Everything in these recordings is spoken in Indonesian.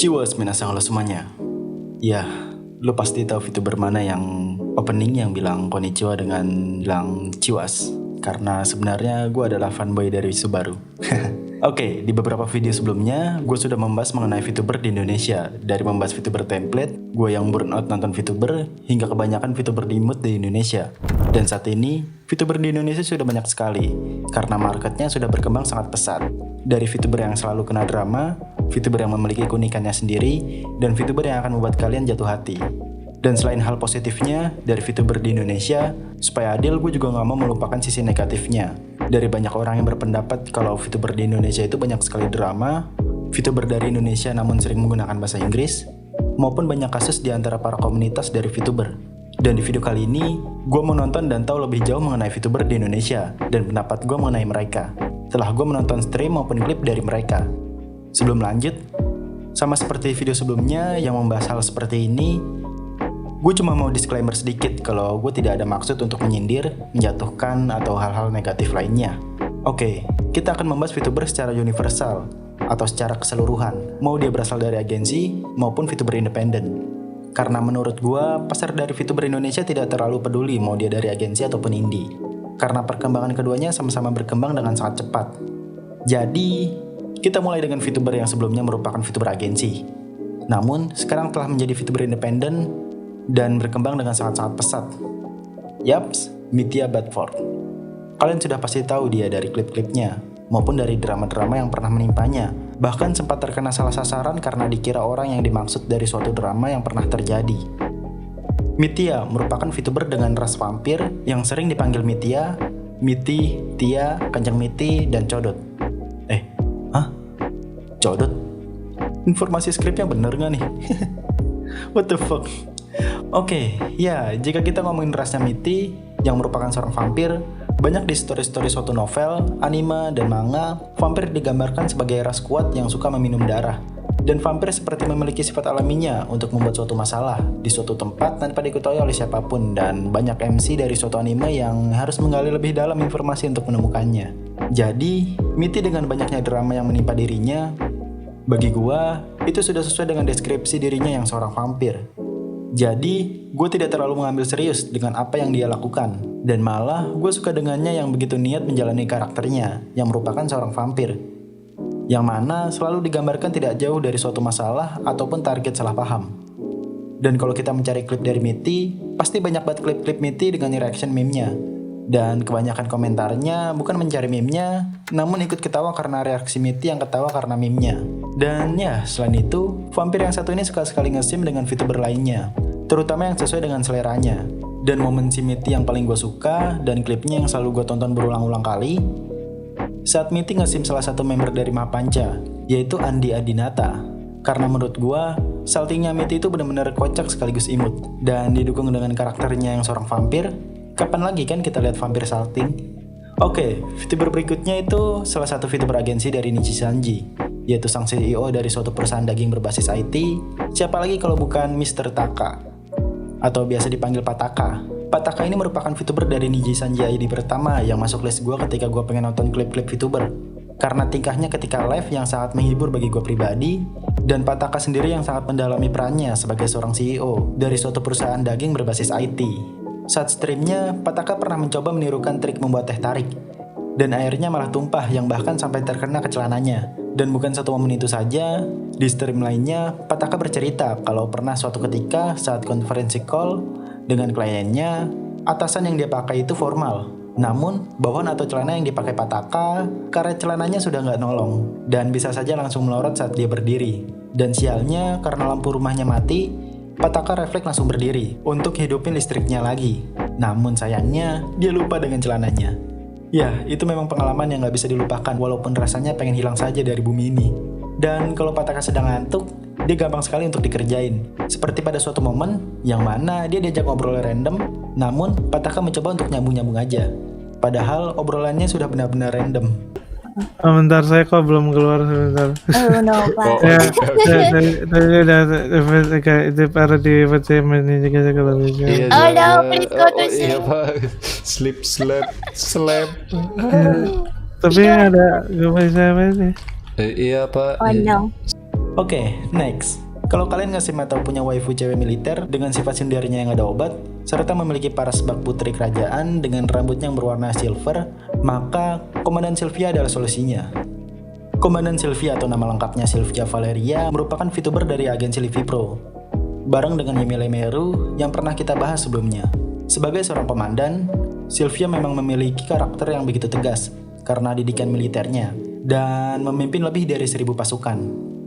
Ciwas minasang halo semuanya. Ya, lu pasti tahu VTuber mana yang opening yang bilang konnichiwa dengan bilang ciwas. Karena sebenarnya gue adalah fanboy dari Subaru. Oke, di beberapa video sebelumnya, gue sudah membahas mengenai VTuber di Indonesia. Dari membahas VTuber template, gue yang burnout nonton VTuber, hingga kebanyakan VTuber di imut di Indonesia. Dan saat ini, VTuber di Indonesia sudah banyak sekali, karena marketnya sudah berkembang sangat pesat. Dari VTuber yang selalu kena drama, VTuber yang memiliki keunikannya sendiri, dan VTuber yang akan membuat kalian jatuh hati. Dan selain hal positifnya, dari VTuber di Indonesia, supaya adil gue juga gak mau melupakan sisi negatifnya. Dari banyak orang yang berpendapat kalau VTuber di Indonesia itu banyak sekali drama, VTuber dari Indonesia namun sering menggunakan bahasa Inggris, maupun banyak kasus di antara para komunitas dari VTuber. Dan di video kali ini, gue mau nonton dan tahu lebih jauh mengenai VTuber di Indonesia, dan pendapat gue mengenai mereka, setelah gue menonton stream maupun klip dari mereka. Sebelum lanjut, sama seperti video sebelumnya yang membahas hal seperti ini, gue cuma mau disclaimer sedikit kalau gue tidak ada maksud untuk menyindir, menjatuhkan, atau hal-hal negatif lainnya. Oke, kita akan membahas VTuber secara universal, atau secara keseluruhan, mau dia berasal dari agensi maupun VTuber independen. Karena menurut gue, pasar dari VTuber Indonesia tidak terlalu peduli mau dia dari agensi ataupun indie. Karena perkembangan keduanya sama-sama berkembang dengan sangat cepat. Jadi, kita mulai dengan VTuber yang sebelumnya merupakan VTuber agensi. Namun, sekarang telah menjadi VTuber independen dan berkembang dengan sangat-sangat pesat. Yaps, Mithya Bedford. Kalian sudah pasti tahu dia dari klip-klipnya, maupun dari drama-drama yang pernah menimpanya. Bahkan sempat terkena salah sasaran karena dikira orang yang dimaksud dari suatu drama yang pernah terjadi. Mithya merupakan VTuber dengan ras vampir yang sering dipanggil Mithya, Miti, Tia, Kanjeng Miti, dan Codot. Codot? Informasi skripnya bener gak nih? What the fuck? Oke, ya, jika kita ngomongin rasnya Miti yang merupakan seorang vampir, banyak di story-story suatu novel, anime, dan manga, vampir digambarkan sebagai ras kuat yang suka meminum darah. Dan vampir seperti memiliki sifat alaminya untuk membuat suatu masalah di suatu tempat tanpa diketahui oleh siapapun, dan banyak MC dari suatu anime yang harus menggali lebih dalam informasi untuk menemukannya. Jadi, Miti dengan banyaknya drama yang menimpa dirinya, bagi gua, itu sudah sesuai dengan deskripsi dirinya yang seorang vampir. Jadi, gue tidak terlalu mengambil serius dengan apa yang dia lakukan. Dan malah, gue suka dengannya yang begitu niat menjalani karakternya, yang merupakan seorang vampir. Yang mana selalu digambarkan tidak jauh dari suatu masalah ataupun target salah paham. Dan kalau kita mencari klip dari Miti, pasti banyak banget klip-klip Miti dengan reaction meme-nya. Dan kebanyakan komentarnya bukan mencari meme-nya, namun ikut ketawa karena reaksi Miti yang ketawa karena meme-nya. Dan ya, selain itu, vampir yang satu ini suka sekali nge-sim dengan VTuber lainnya, terutama yang sesuai dengan seleranya. Dan momen si Miti yang paling gue suka, dan klipnya yang selalu gue tonton berulang-ulang kali, saat Miti nge-sim salah satu member dari Mapanca, yaitu Andi Adinata. Karena menurut gue, saltingnya Miti itu benar-benar kocak sekaligus imut. Dan didukung dengan karakternya yang seorang vampir, kapan lagi kan kita lihat vampir salting? Oke, VTuber berikutnya itu salah satu VTuber agensi dari Nichi Sanji, yaitu sang CEO dari suatu perusahaan daging berbasis IT, siapa lagi kalau bukan Mr. Taka, atau biasa dipanggil Pataka. Pataka ini merupakan VTuber dari Nichi Sanji ID pertama yang masuk list gue ketika gue pengen nonton klip-klip VTuber. Karena tingkahnya ketika live yang sangat menghibur bagi gue pribadi, dan Pataka sendiri yang sangat mendalami perannya sebagai seorang CEO dari suatu perusahaan daging berbasis IT. Saat streamnya, Pataka pernah mencoba menirukan trik membuat teh tarik, dan airnya malah tumpah yang bahkan sampai terkena ke celananya. Dan bukan satu momen itu saja, di stream lainnya, Pataka bercerita kalau pernah suatu ketika saat konferensi call dengan kliennya, atasan yang dia pakai itu formal. Namun, bawahan atau celana yang dipakai Pataka, karet celananya sudah nggak nolong, dan bisa saja langsung melorot saat dia berdiri. Dan sialnya, karena lampu rumahnya mati, Pataka refleks langsung berdiri untuk hidupin listriknya lagi. Namun sayangnya, dia lupa dengan celananya. Ya, itu memang pengalaman yang gak bisa dilupakan walaupun rasanya pengen hilang saja dari bumi ini. Dan kalau Pataka sedang ngantuk, dia gampang sekali untuk dikerjain. Seperti pada suatu momen, yang mana dia diajak ngobrol random, namun Pataka mencoba untuk nyambung-nyambung aja. Padahal obrolannya sudah benar-benar random. Bentar, saya kok belum keluar sebentar. Oh no, Pak. Ya, tadi udah kayak itu parodi entertainment ini juga kalau bisa. Oh no, please go to Iya sleep. pak, sleep. Tapi ada gak bisa apa sih? Iya pak. Oh no. Oke, next. Kalau kalian ngasih atau punya waifu cewek militer dengan sifat sindirnya yang ada obat, serta memiliki paras bak putri kerajaan dengan rambutnya yang berwarna silver, maka Komandan Sylvia adalah solusinya. Komandan Sylvia atau nama lengkapnya Sylvia Valeria merupakan VTuber dari agensi Livi Pro, bareng dengan Yemile Meru yang pernah kita bahas sebelumnya. Sebagai seorang komandan, Sylvia memang memiliki karakter yang begitu tegas karena didikan militernya dan memimpin lebih dari 1.000 pasukan.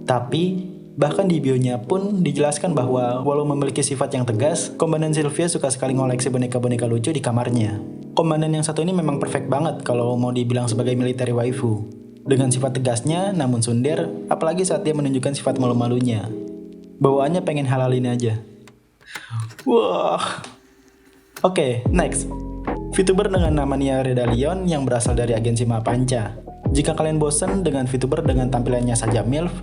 Tapi, bahkan di bionya pun dijelaskan bahwa walau memiliki sifat yang tegas, Komandan Sylvia suka sekali ngoleksi boneka-boneka lucu di kamarnya. Komandan yang satu ini memang perfect banget kalau mau dibilang sebagai military waifu. Dengan sifat tegasnya, namun sundir, apalagi saat dia menunjukkan sifat malu-malunya. Bawaannya pengen halalin aja. Wah. Oke, next. VTuber dengan nama Nia Redalion yang berasal dari agensi Mapanca. Jika kalian bosan dengan VTuber dengan tampilannya saja MILF,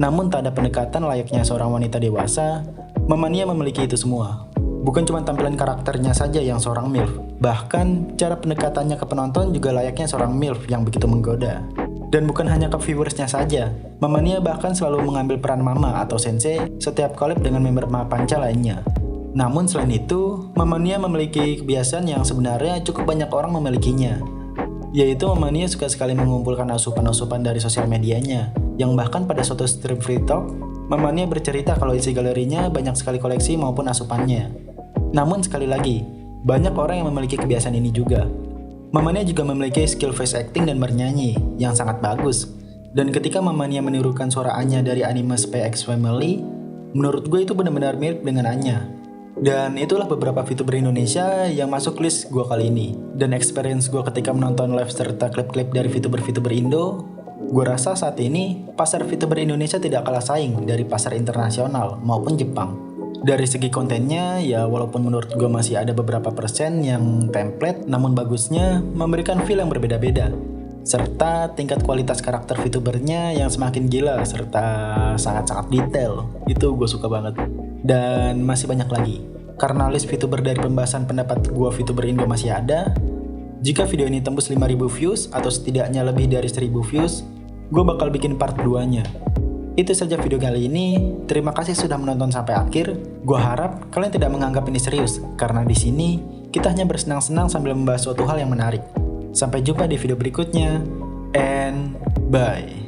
namun tak ada pendekatan layaknya seorang wanita dewasa, Mamania memiliki itu semua. Bukan cuma tampilan karakternya saja yang seorang MILF, bahkan cara pendekatannya ke penonton juga layaknya seorang MILF yang begitu menggoda. Dan bukan hanya ke viewersnya saja, Mamania bahkan selalu mengambil peran mama atau sensei setiap collab dengan member Mapanca lainnya. Namun selain itu, Mamania memiliki kebiasaan yang sebenarnya cukup banyak orang memilikinya, yaitu Mamania suka sekali mengumpulkan asupan-asupan dari sosial medianya, yang bahkan pada suatu stream free talk, Mamania bercerita kalau isi galerinya banyak sekali koleksi maupun asupannya. Namun sekali lagi, banyak orang yang memiliki kebiasaan ini juga. Mamania juga memiliki skill voice acting dan bernyanyi yang sangat bagus. Dan ketika Mamania menirukan suara Anya dari anime Spy X Family, menurut gue itu benar-benar mirip dengan Anya. Dan itulah beberapa VTuber Indonesia yang masuk list gue kali ini. Dan experience gue ketika menonton live serta klip-klip dari VTuber-VTuber Indo, gue rasa saat ini pasar VTuber Indonesia tidak kalah saing dari pasar internasional maupun Jepang. Dari segi kontennya, ya walaupun menurut gue masih ada beberapa persen yang template, namun bagusnya memberikan feel yang berbeda-beda. Serta tingkat kualitas karakter VTubernya yang semakin gila serta sangat-sangat detail. Itu gue suka banget. Dan masih banyak lagi. Karena list VTuber dari pembahasan pendapat gue VTuber Indo masih ada, jika video ini tembus 5.000 views atau setidaknya lebih dari 1.000 views, gue bakal bikin part 2-nya. Itu saja video kali ini. Terima kasih sudah menonton sampai akhir. Gue harap kalian tidak menganggap ini serius, karena di sini kita hanya bersenang-senang sambil membahas suatu hal yang menarik. Sampai jumpa di video berikutnya, and bye.